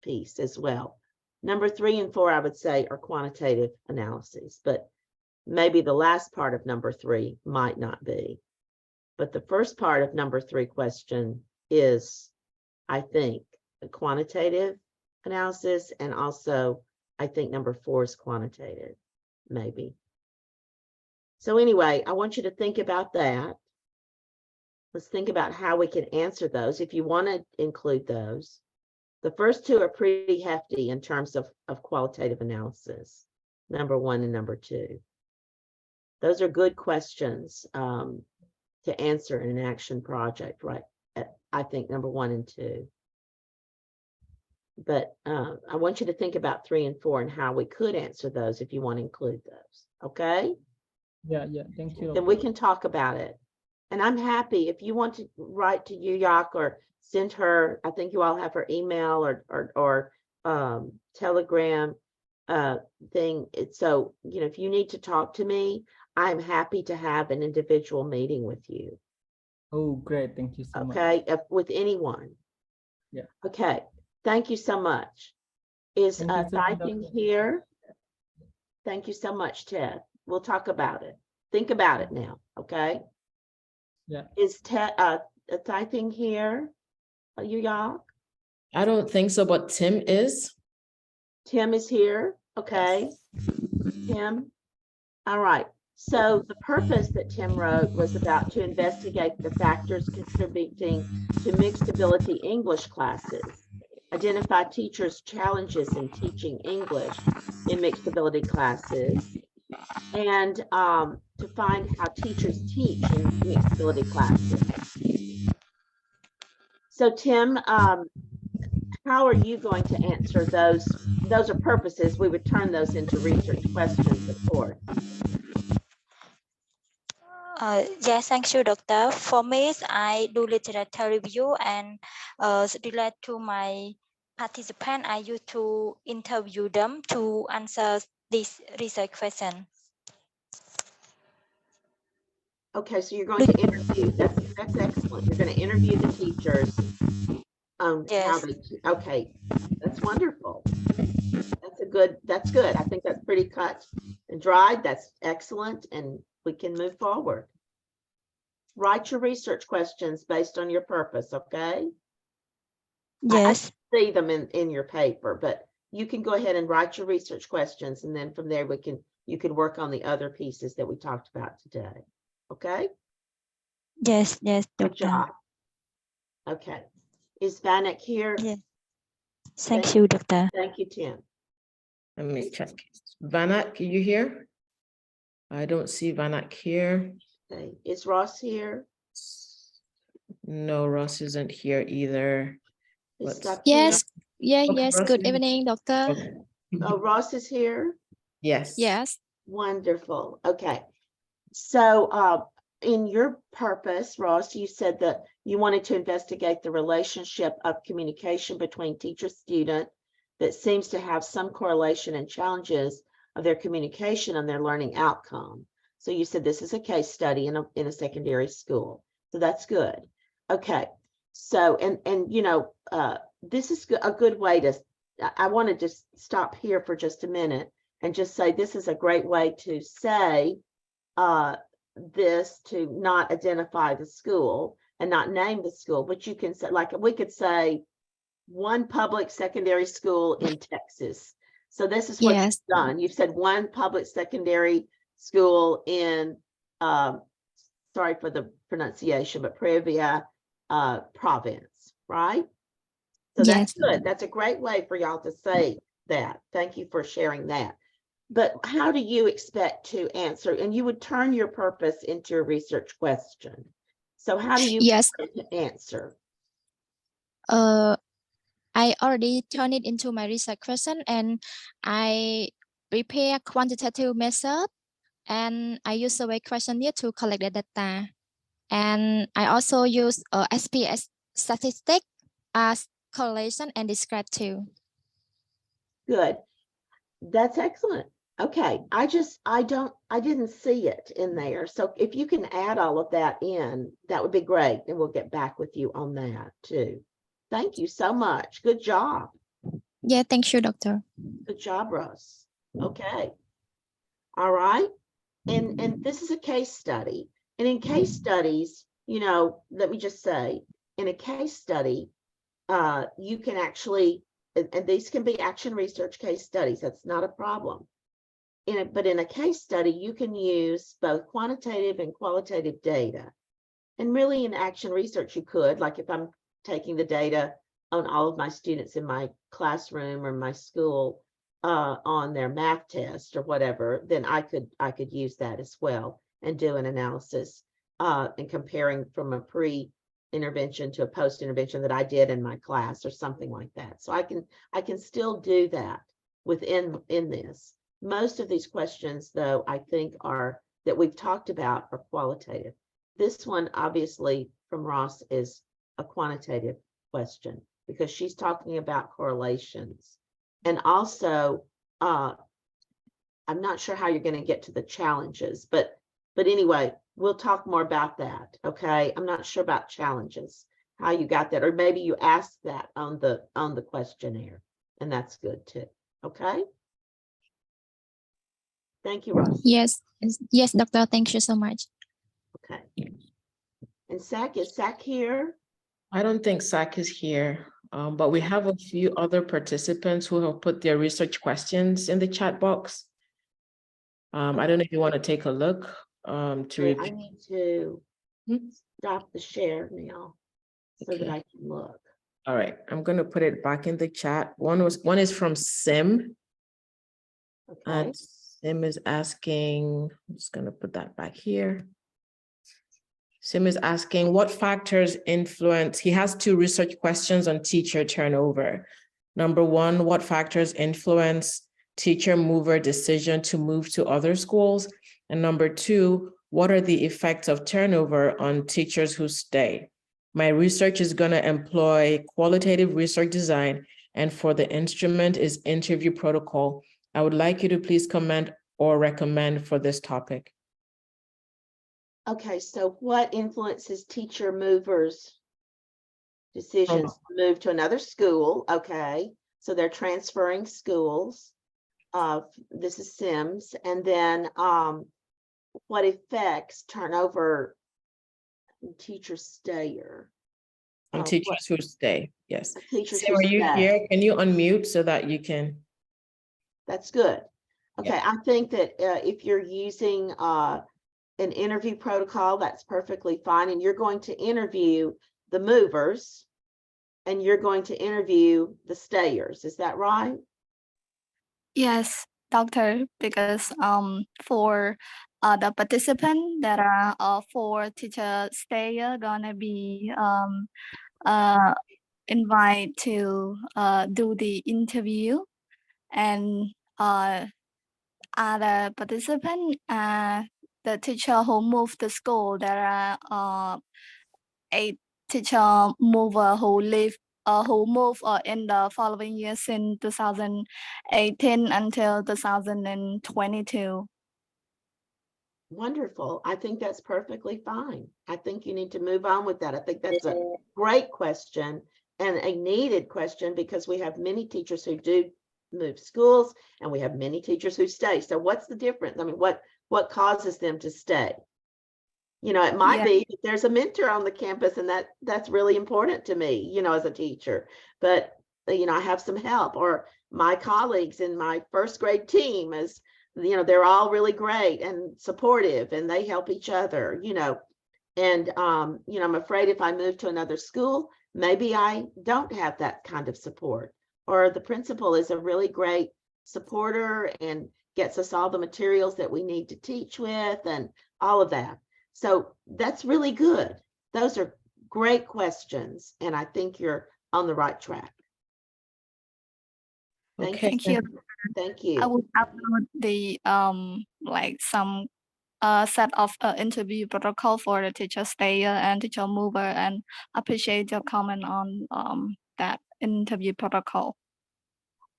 piece as well. Number 3 and 4, I would say, are quantitative analyses, but maybe the last part of number 3 might not be. But the first part of number 3 question is, I think, a quantitative analysis, and also I think number 4 is quantitative, maybe. So anyway, I want you to think about that. Let's think about how we can answer those if you want to include those. The first 2 are pretty hefty in terms of qualitative analysis, number 1 and number 2. Those are good questions to answer in an action project, right? I think number 1 and 2. But I want you to think about 3 and 4 and how we could answer those if you want to include those. Okay? Yeah, thank you. Then we can talk about it. And I'm happy if you want to write to Yuyak or send her, I think you all have her email or Telegram thing. So, if you need to talk to me, I'm happy to have an individual meeting with you. Oh, great. Thank you so much. Okay, with anyone. Yeah. Okay. Thank you so much. Is Thank you so much, Tithing Dr. here? Thank you so much, Ted. We'll talk about it. Think about it now, okay? Yeah. Is Tithing here? Are you y'all? I don't think so, but Tim is. Tim is here, okay? Tim? All right. So the purpose that Tim wrote was about to investigate the factors contributing to mixed ability English classes, identify teachers' challenges in teaching English in mixed ability classes, and to find how teachers teach in mixed ability classes. So Tim, how are you going to answer those? Those are purposes. We would turn those into research questions, of course. Yes, thank you, Doctor. For me, I do literature review and relate to my participant. I used to interview them to answer this research question. Okay, so you're going to interview, that's excellent. You're going to interview the teachers. How Yes. okay, that's wonderful. That's good. I think that's pretty cut and dried. That's excellent. And we can move forward. Write your research questions based on your purpose, okay? Yes. I see them in your paper, but you can go ahead and write your research questions, and then from there you can work on the other pieces that we talked about today. Okay? Yes. Yes, Good doctor. job. Okay. Is Vanek here? Yes. Thank you, doctor. Thank you, Tim. Let me check. Vanak, are you here? I don't see Vanak here. Okay. Is Ross here? No, Ross isn't here either. Is Let's- Sakina- Yes, Okay, yes. Ross Good is- evening, doctor. Okay. Oh, Ross is here? Yes. Yes. Wonderful. Okay. So in your purpose, Ross, you said that you wanted to investigate the relationship of communication between teacher-student that seems to have some correlation and challenges of their communication and their learning outcome. So you said this is a case study in a secondary school. So that's good. Okay. So, and you know, this is a good way to, I want to just stop here for just a minute and just say this is a great way to say this, to not identify the school and not name the school, but you can say, like, we could say one public secondary school in Texas. So this is what Yes. you've done. You've said one public secondary school in, sorry for the pronunciation, but Previa province, right? So that's good. That's a great way for y'all to say that. Thank you for sharing that. But how do you expect to answer? And you would turn your purpose into a research question. So how do you Yes. plan to answer? I already turned it into my research question, and I prepare quantitative method, and I use survey questionnaire to collect the data. And I also use SPS statistic as correlation and describe too. Good. That's excellent. Okay. I didn't see it in there. So if you can add all of that in, that would be great. And we'll get back with you on that too. Thank you so much. Good job. Yeah, thank you, doctor. Good job, Russ. Okay. All right. And this is a case study. And in case studies, you know, let me just say, in a case study, you can actually, and these can be action research case studies. That's not a problem. But in a case study, you can use both quantitative and qualitative data. And really in action research, you could, like if I'm taking the data on all of my students in my classroom or my school on their math test or whatever, then I could use that as well and do an analysis and comparing from a pre-intervention to a post-intervention that I did in my class or something like that. So I can still do that within this. Most of these questions, though, I think are that we've talked about are qualitative. This one, obviously, from Ross is a quantitative question because she's talking about correlations. And also, I'm not sure how you're going to get to the challenges, but anyway, we'll talk more about that. Okay. I'm not sure about challenges, how you got that, or maybe you asked that on the questionnaire, and that's good too. Okay. Thank you, Ross. Yes, yes, doctor. Thank you so much. Okay. And Zach, is Zach here? I don't think Zach is here, but we have a few other participants who have put their research questions in the chat box. I don't know if you want to take a look to Wait, I review. need to stop the share now so that Okay. I can look. All right, I'm going to put it back in the chat. One is from Sim, Okay. and Sim is asking, I'm just going to put that back here. Sim is asking what factors influence, he has two research questions on teacher turnover. Number one, what factors influence teacher mover decision to move to other schools? And number two, what are the effects of turnover on teachers who stay? My research is going to employ qualitative research design, and for the instrument is interview protocol. I would like you to please comment or recommend for this topic. Okay, so what influences teacher movers' decisions to move to another school? Okay, so they're transferring schools. This is Sims, and then what effects turnover teacher stayer? On what teachers who stay, yes. teachers Sam, who are you stay? here? Can you unmute so that you can? That's good. Okay, Yeah. I think that if you're using an interview protocol, that's perfectly fine. And you're going to interview the movers and you're going to interview the stayers. Is that right? Yes, doctor, because for the participant that are for teacher stayer gonna be invite to do the interview, and other participant the teacher who moved to school. There are 8 teacher mover who live who move in the following years in 2018 until 2022. Wonderful. I think that's perfectly fine. I think you need to move on with that. I think that's a great question and a needed question because we have many teachers who do move schools and we have many teachers who stay. So what's the difference? I mean, what causes them to stay? You know, it might Yeah. be that there's a mentor on the campus and that's really important to me, you know, as a teacher. But, you know, I have some help, or my colleagues in my first grade team is, you know, they're all really great and supportive and they help each other, you know. And, you know, I'm afraid if I move to another school, maybe I don't have that kind of support, or the principal is a really great supporter and gets us all the materials that we need to teach with and all of that. So that's really good. Those are great questions. And I think you're on the right track. Okay. Thank you. Thank I you. will upload the like some set of interview protocol for the teacher stayer and teacher mover, and appreciate your comment on that interview protocol.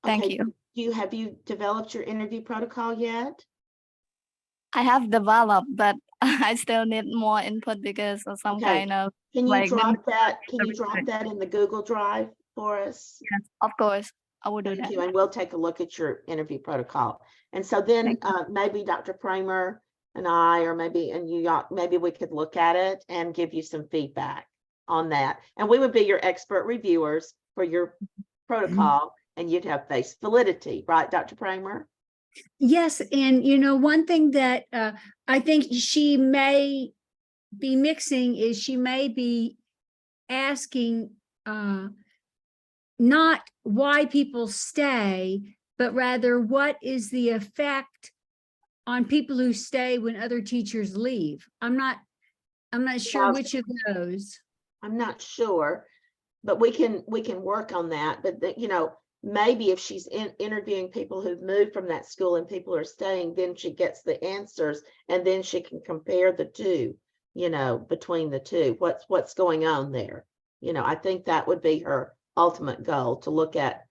Thank Okay. you. Have you developed your interview protocol yet? I have developed, but I still need more input because of some Okay. kind of Can you like drop that? Can you research. drop that in the Google Drive for us? Yes, of course, I will do Thank that. you. And we'll take a look at your interview protocol. And so then maybe Dr. Kramer and I, or maybe in New York, maybe we could look at it and give you some feedback on that. And we would be your expert reviewers for your protocol, and you'd have face validity, right, Dr. Kramer? Yes, and you know, one thing that I think she may be mixing is she may be asking not why people stay, but rather what is the effect on people who stay when other teachers leave. I'm not sure Yeah. which of those. I'm not sure, but we can work on that. But you know, maybe if she's interviewing people who've moved from that school and people are staying, then she gets the answers and then she can compare the two, you know, between the two, what's going on there. You know, I think that would be her ultimate goal, to look at,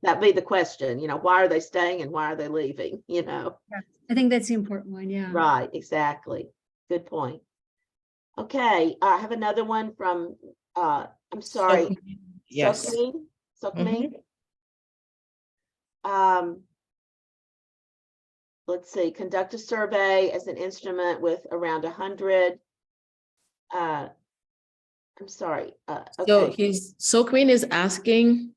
that be the question, you know, why are they staying and why are they leaving, you know? I think that's the important one, yeah. Right, exactly. Good point. Okay, I have another one from, I'm sorry. Yes. Sokmi. Let's see, conduct a survey as an instrument with around 100. I'm sorry. So Okay. Soqueen is asking,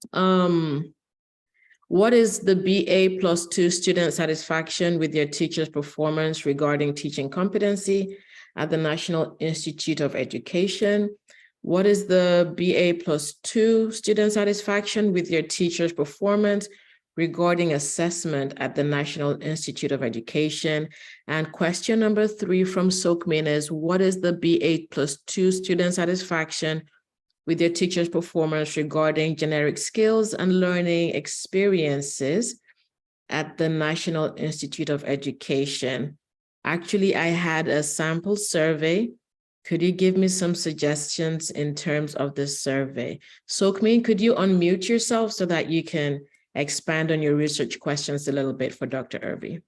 what is the BA +2 student satisfaction with your teacher's performance regarding teaching competency at the National Institute of Education? What is the BA +2 student satisfaction with your teacher's performance regarding assessment at the National Institute of Education? And question number 3 from Sokmin is, what is the BA +2 student satisfaction with your teacher's performance regarding generic skills and learning experiences at the National Institute of Education? Actually, I had a sample survey. Could you give me some suggestions in terms of this survey? Sokmin, could you unmute yourself so that you can expand on your research questions a little bit for Dr. Irby?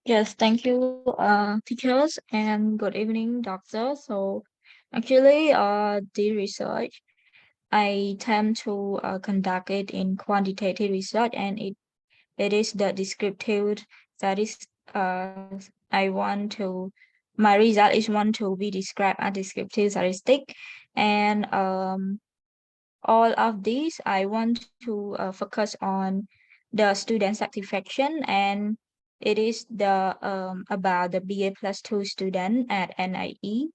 Yes, thank you, teachers, and good evening, doctor. So actually, the research I tend to conduct it in quantitative research, and it is the descriptive that is I want to my result is want to be described as descriptive statistic, and all of these I want to focus on the student satisfaction, and it is the about the BA+2 student at NIE,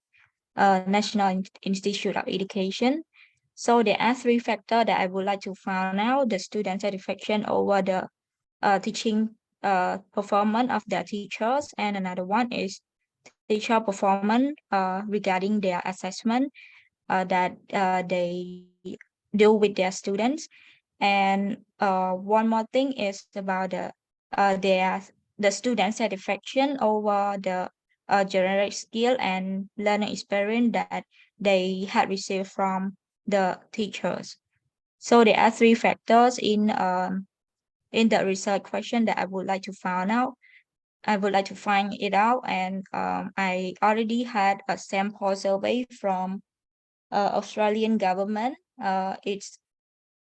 National Institute of Education. So there are three factors that I would like to find out: the student satisfaction over the teaching performance of their teachers, and another one is teacher performance regarding their assessment that they do with their students. And one more thing is about the student satisfaction over the generic skill and learning experience that they had received from the teachers. So there are three factors in the research question that I would like to find out. I would like to find it out, and I already had a sample survey from Australian government. It's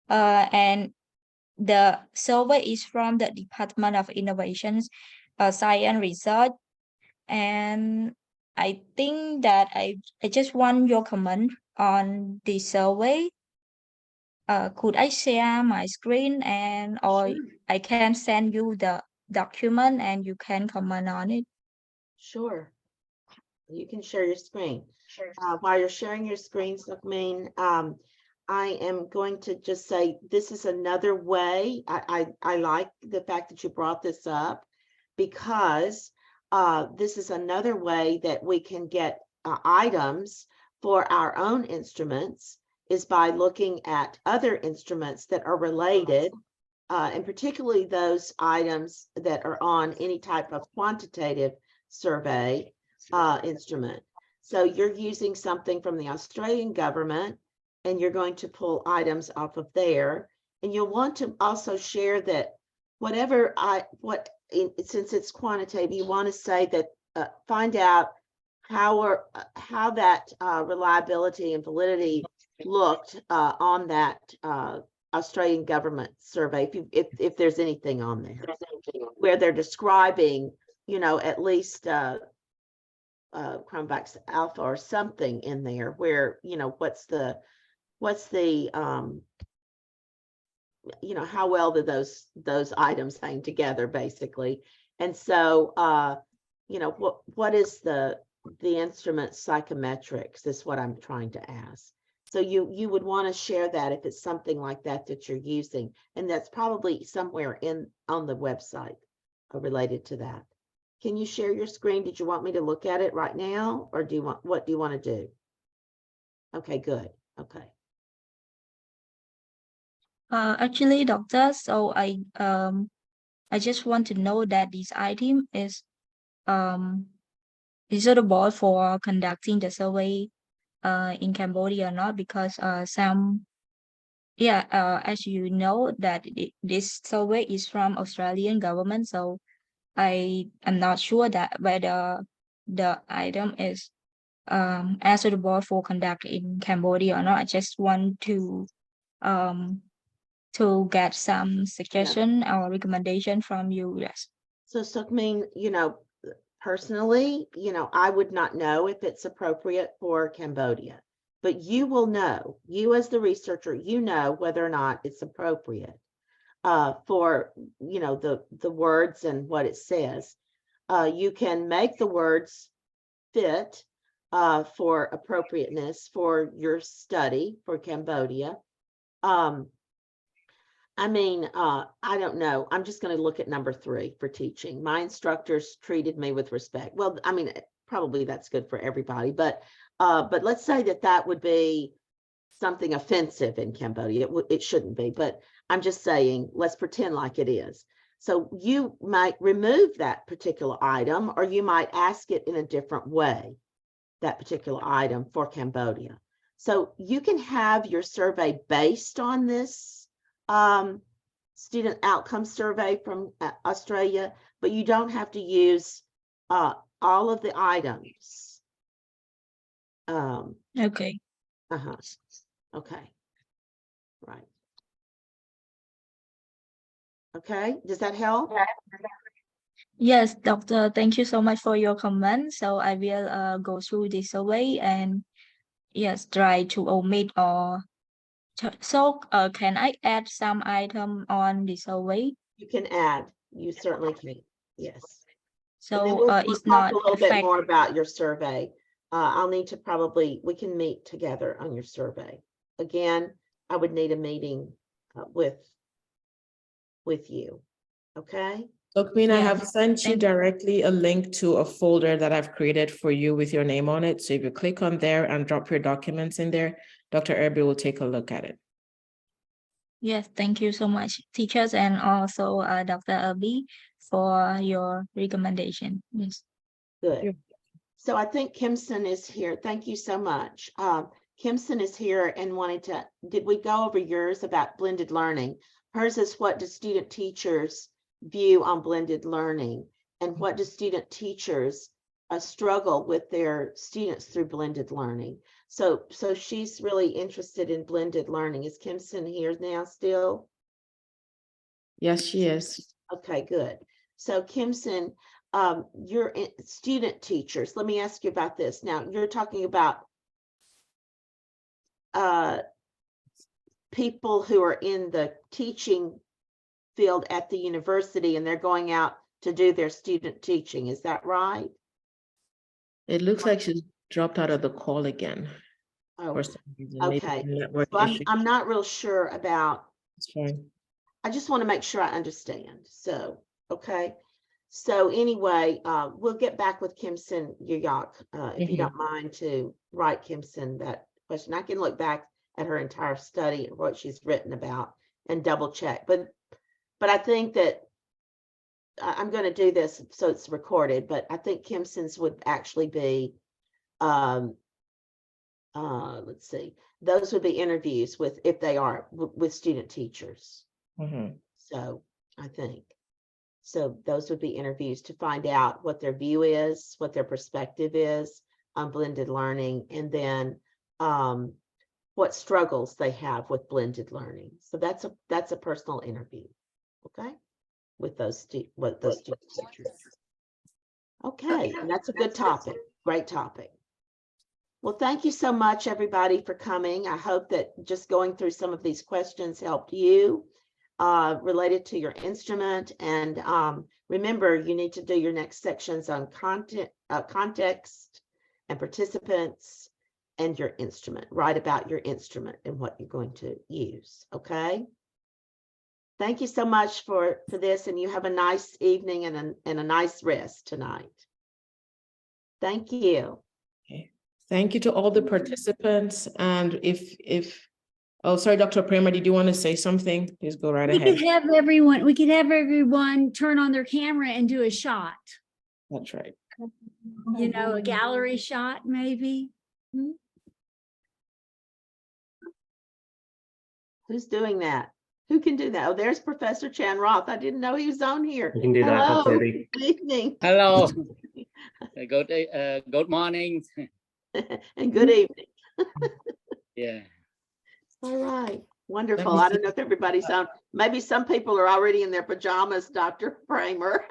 and the survey is from the Department of Innovations, Science Research, and I think that I just want your comment on the survey. Could I share my screen, and or Sure. I can send you the document and you can comment on it? Sure. You can share your screen. Sure. While you're sharing your screen, Sukhmeen, I am going to just say this is another way. I like the fact that you brought this up, because this is another way that we can get items for our own instruments, is by looking at other instruments that are related, and particularly those items that are on any type of quantitative survey instrument. So you're using something from the Australian government, and you're going to pull items off of there. And you'll want to also share that since it's quantitative, you want to say that find out how that reliability and validity looked on that Australian government survey, if there's anything on there where they're describing, at least Chromevox Alpha or something in there where, what's the how well do those items hang together, basically. And so what is the instrument psychometrics is what I'm trying to ask. So you would want to share that if it's something like that you're using, and that's probably somewhere on the website related to that. Can you share your screen? Did you want me to look at it right now, or what do you want to do? Okay, good. Okay. Actually, doctor, so I just want to know that this item is suitable for conducting the survey in Cambodia or not, because as you know that this survey is from Australian government, so I am not sure that whether the item is as suitable for conduct in Cambodia or not. I just want to get some suggestion or recommendation from you. Yes. So Sukhmeen, personally, I would not know if it's appropriate for Cambodia, but you will know, you as the researcher, whether or not it's appropriate for, the words and what it says. You can make the words fit for appropriateness for your study for Cambodia. I don't know. I'm just going to look at number 3 for teaching. My instructors treated me with respect. Well, probably that's good for everybody, but let's say that would be something offensive in Cambodia. It shouldn't be, but I'm just saying, let's pretend like it is. So you might remove that particular item, or you might ask it in a different way, that particular item for Cambodia. So you can have your survey based on this student outcome survey from Australia, but you don't have to use all of the items. Okay. Okay. Right. Okay, does that help? Yes, doctor, thank you so much for your comment. So I will go through the survey and yes, try to omit or so can I add some item on the survey? You can add, you certainly can, yes. And then So we'll it's talk not a little bit affect. more about your survey. I'll need to we can meet together on your survey. Again, I would need a meeting with you, okay? So Queen, I have Yes, sent you thank- directly a link to a folder that I've created for you with your name on it. So if you click on there and drop your documents in there, Dr. Irby will take a look at it. Yes, thank you so much, teachers, and also Dr. Irby for your recommendation. Yes. Good. So I think Kimson is here. Thank you so much. Kimson is here and wanted to, did we go over yours about blended learning? Hers is what do student teachers view on blended learning? And what do student teachers struggle with their students through blended learning? So she's really interested in blended learning. Is Kimson here now still? Yes, she is. Okay, good. So Kimson, you're student teachers. Let me ask you about this. Now you're talking about people who are in the teaching field at the university and they're going out to do their student teaching. Is that right? It looks like she's dropped out of the call again. Oh, For some reason, maybe okay. network So issue. I'm not real sure about, It's fine. I just want to make sure I understand. So, okay. So anyway, we'll get back with Kimson Yuyak, if you don't mind to write Kimson that question. I can look back at her entire study and what she's written about and double check. But I think that I'm going to do this so it's recorded, but I think Kimson's would actually be, let's see, those would be interviews with, if they are with student teachers. So I think, so those would be interviews to find out what their view is, what their perspective is on blended learning, and then what struggles they have with blended learning. So that's a personal interview, okay, with those student teachers. Okay, and that's a good topic, great topic. Well, thank you so much, everybody, for coming. I hope that just going through some of these questions helped you related to your instrument. And remember, you need to do your next sections on context and participants and your instrument. Write about your instrument and what you're going to use, okay? Thank you so much for this, and you have a nice evening and a nice rest tonight. Thank you. Okay. Thank you to all the participants. And oh, sorry, Dr. Prema, did you want to say something? Please go right We ahead. could have everyone turn on their camera and do a shot, That's right. you know, a gallery shot, maybe. Who's doing that? Who can do that? Oh, there's Professor Chan Roth. I didn't know he was on here. You can do that, Hello, Dr. Irby. good evening. Hello. Good morning. And good evening. Yeah. All right, wonderful. I don't know if everybody's on. Maybe some people are already in their pajamas, Dr. Kramer.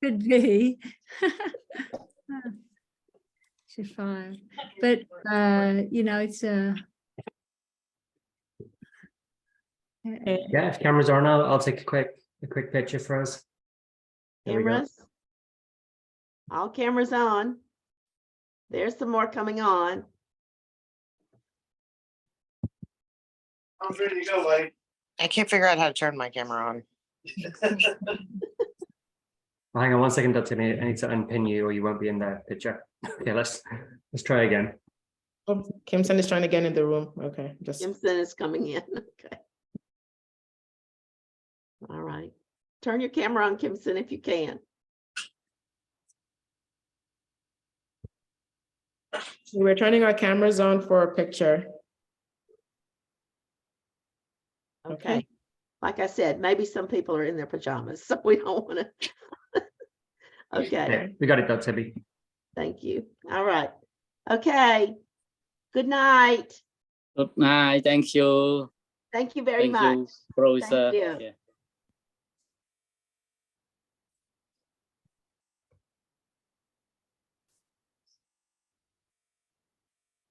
Could be. Should fine. But you know, it's Yeah, if cameras are on, I'll take a quick picture for us. There we go. Cameras. All cameras on. There's some more coming on. I'm ready to go, buddy. I can't figure out how to turn my camera on. Well, hang on 1 second, Dr. Irby. I need to unpin you or you won't be in the picture. Okay, let's try again. Oh, Kimson is trying to get in the room. Okay, just Simpson is coming in. Okay. All right. Turn your camera on, Kimson, if you can. we're turning our cameras on for a picture. Okay. Like I said, maybe some people are in their pajamas, so we don't want to Okay, Yeah, we got it, Dr. B. thank you. All right. Okay. Good night. Good night. Thank you. Thank you very Thank you, much. Professor. you. Yeah.